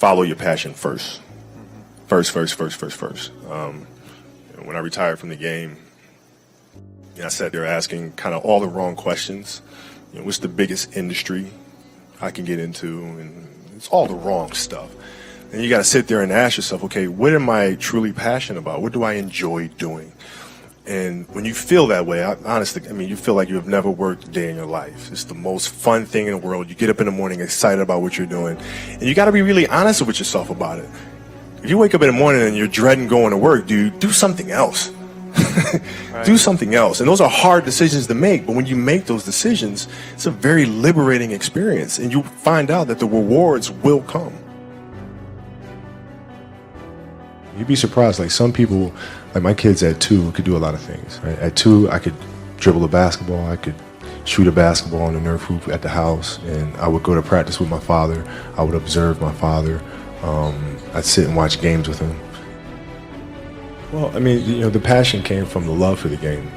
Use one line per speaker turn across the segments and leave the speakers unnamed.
follow your passion first. First. When I retired from the game, I sat there asking kind of all the wrong questions. What's the biggest industry I can get into? And it's all the wrong stuff. And you got to sit there and ask yourself, okay, what am I truly passionate about? What do I enjoy doing? And when you feel that way, honestly, you feel like you have never worked a day in your life. It's the most fun thing in the world. You get up in the morning excited about what you're doing. And you got to be really honest with yourself about it. If you wake up in the morning and you're dreading going to work, dude, do something else. Right. Do something else. And those are hard decisions to make. But when you make those decisions, it's a very liberating experience. And you find out that the rewards will come. You'd be surprised, like some people, like my kids at 2 could do a lot of things. Right? At 2, I could dribble a basketball, I could shoot a basketball on the Nerf hoop at the house, and I would go to practice with my father. I would observe my father. I'd sit and watch games with him. Well, the passion came from the love for the game.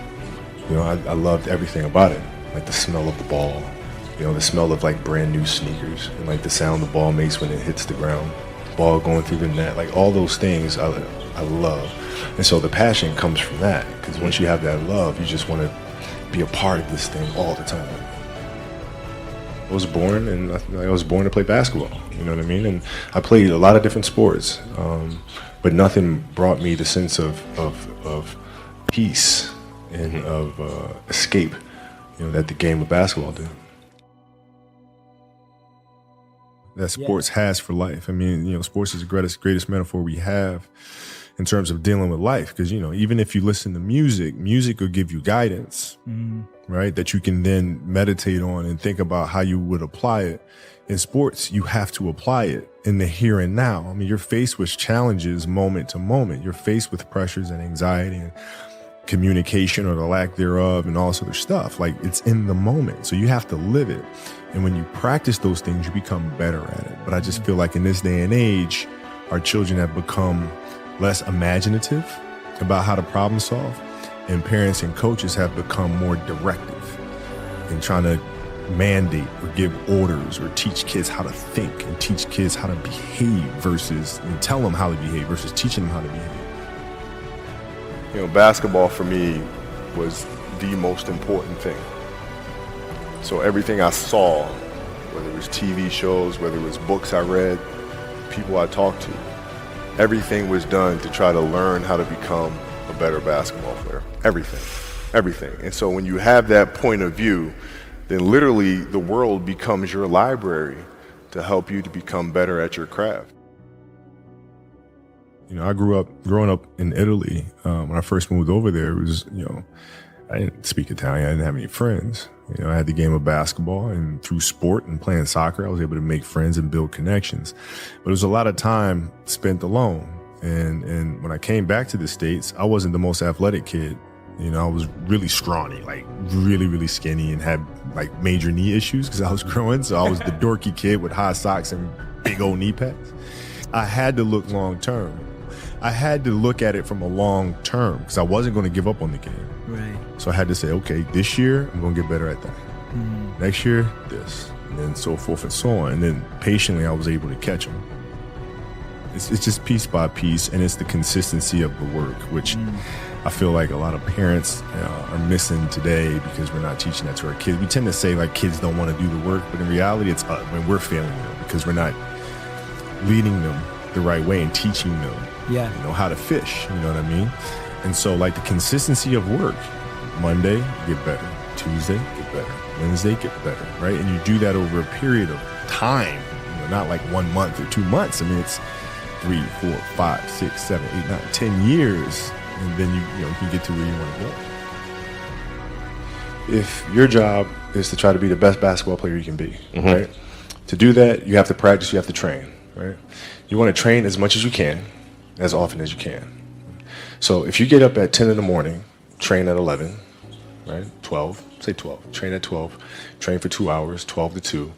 I loved everything about it, like the smell of the ball, the smell of like brand new sneakers, and like the sound the ball makes when it hits the ground. Ball going through the net, like all those things I love. And so the passion comes from that, because once you have that love, you just want to be a part of this thing all the time. I was born to play basketball, you know what I mean? And I played a lot of different sports, but nothing brought me the sense of peace and of escape, that the game of basketball did. That sports has for life. Sports is the greatest metaphor we have in terms of dealing with life. Because, even if you listen to music will give you guidance, right? That you can then meditate on and think about how you would apply it. In sports, you have to apply it in the here and now. You're faced with challenges moment to moment. You're faced with pressures and anxiety and communication or the lack thereof and all sort of stuff. Like, it's in the moment. So you have to live it. And when you practice those things, you become better at it. But I just feel like in this day and age, our children have become less imaginative about how to problem solve. And parents and coaches have become more directive in trying to mandate or give orders or teach kids how to think and teach kids how to behave and tell them how to behave versus teaching them how to behave. Basketball for me was the most important thing. So everything I saw, whether it was TV shows, whether it was books I read, people I talked to, everything was done to try to learn how to become a better basketball player. Everything. And so when you have that point of view, then literally the world becomes your library to help you to become better at your craft. I growing up in Italy. When I first moved over there, it was, I didn't speak Italian. I didn't have any friends. I had the game of basketball, and through sport and playing soccer, I was able to make friends and build connections. But it was a lot of time spent alone. And when I came back to the States, I wasn't the most athletic kid. I was really scrawny, like really, really skinny, and had like major knee issues because I was growing. So I was the dorky kid with high socks and big old knee pads. I had to look long term. I had to look at it from a long term because I wasn't going to give up on the game.
Right.
So I had to say, okay, this year I'm going to get better at that. Next year, this, and then so forth and so on. And then patiently I was able to catch them. It's just piece by piece, and it's the consistency of the work, which I feel like a lot of parents are missing today because we're not teaching that to our kids. We tend to say like kids don't want to do the work, but in reality it's us. We're failing them because we're not leading them the right way and teaching them how to fish, you know what I mean? And so like the consistency of work, Monday, get better. Tuesday, get better. Wednesday, get better, right? And you do that over a period of time, not like 1 month or 2 months. It's 3, 4, 5, 6, 7, 8, 9, 10 years, and then you can get to where you want to go. If your job is to try to be the best basketball player you can be, right? To do that, you have to practice, you have to train, right? You want to train as much as you can, as often as you can. So if you get up at 10 in the morning, train at 11, right? 12, say 12, train at 12, train for 2 hours, 12 to 2.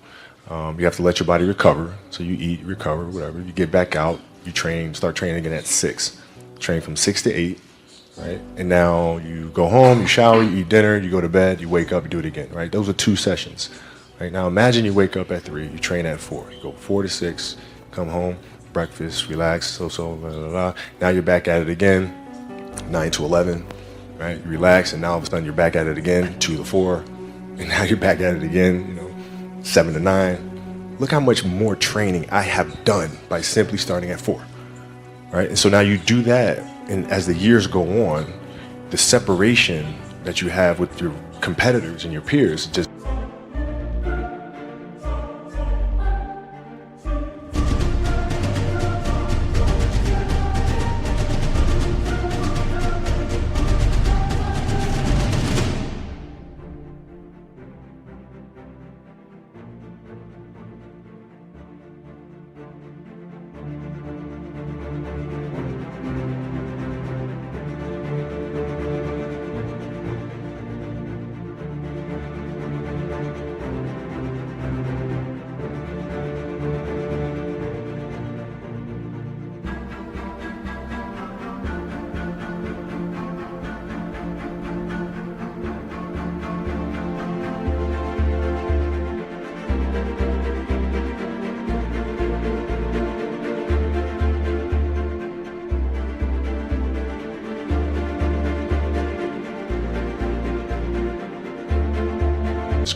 You have to let your body recover. So you eat, recover, whatever. You get back out, you train, start training again at 6. Train from 6 to 8, right? And now you go home, you shower, you eat dinner, you go to bed, you wake up, you do it again, right? Those are 2 sessions. Right? Now imagine you wake up at 3, you train at 4. You go 4 to 6, come home, breakfast, relax, so, blah, blah, blah. Now you're back at it again, 9 to 11, right? You relax, and now all of a sudden you're back at it again, 2 to 4, and now you're back at it again, 7 to 9. Look how much more training I have done by simply starting at 4, right? And so now you do that, and as the years go on, the separation that you have with your competitors and your peers just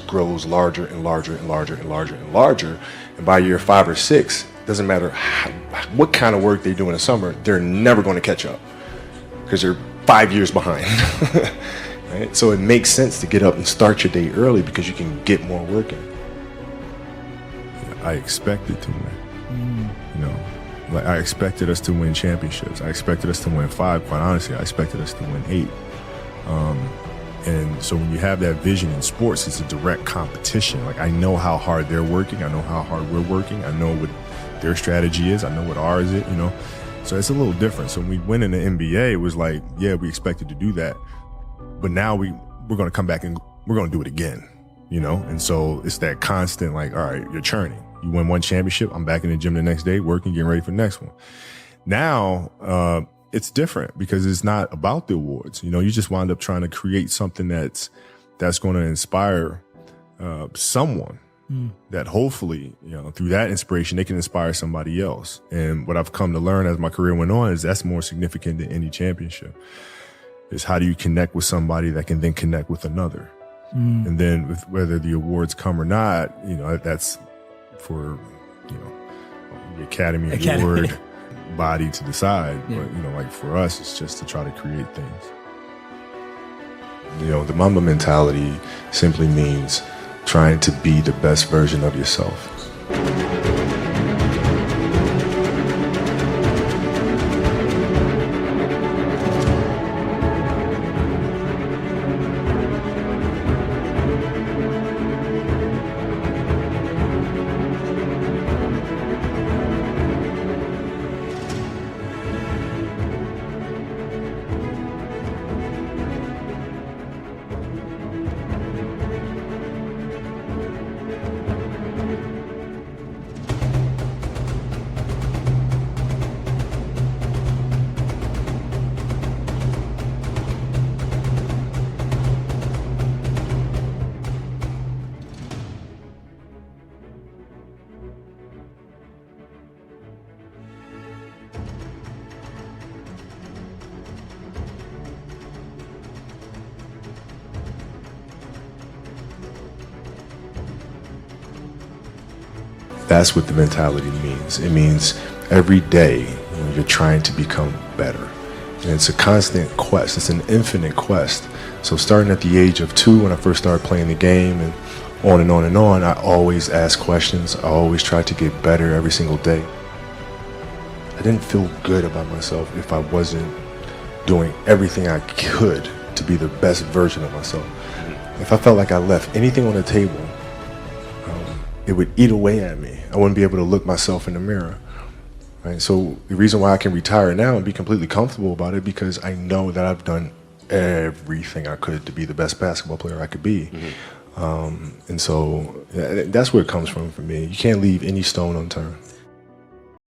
grows larger and larger and larger and larger and larger. And by year 5 or 6, doesn't matter what kind of work they do in the summer, they're never going to catch up because they're 5 years behind. Right? So it makes sense to get up and start your day early because you can get more work in. I expected to win. Like I expected us to win championships. I expected us to win 5. Quite honestly, I expected us to win 8. And so when you have that vision in sports, it's a direct competition. Like I know how hard they're working. I know how hard we're working. I know what their strategy is. I know what ours is, So it's a little different. So when we win in the NBA, it was like, yeah, we expected to do that. But now we're going to come back and we're going to do it again, And so it's that constant like, all right, you're churning. You win one championship. I'm back in the gym the next day, working, getting ready for the next one. Now, it's different because it's not about the awards. You just wind up trying to create something that's going to inspire someone that hopefully, through that inspiration, they can inspire somebody else. And what I've come to learn as my career went on is that's more significant than any championship. Is how do you connect with somebody that can then connect with another? And then with whether the awards come or not, that's for, the Academy Award body to decide. Yeah. But, like for us, it's just to try to create things. The Mamba mentality simply means trying to be the best version of yourself. That's what the mentality means. It means every day you're trying to become better. And it's a constant quest. It's an infinite quest. So starting at the age of 2, when I first started playing the game, and on and on and on, I always asked questions. I always tried to get better every single day. I didn't feel good about myself if I wasn't doing everything I could to be the best version of myself. If I felt like I left anything on the table, it would eat away at me. I wouldn't be able to look myself in the mirror. Right? So the reason why I can retire now and be completely comfortable about it, because I know that I've done everything I could to be the best basketball player I could be. And so that's where it comes from for me. You can't leave any stone unturned.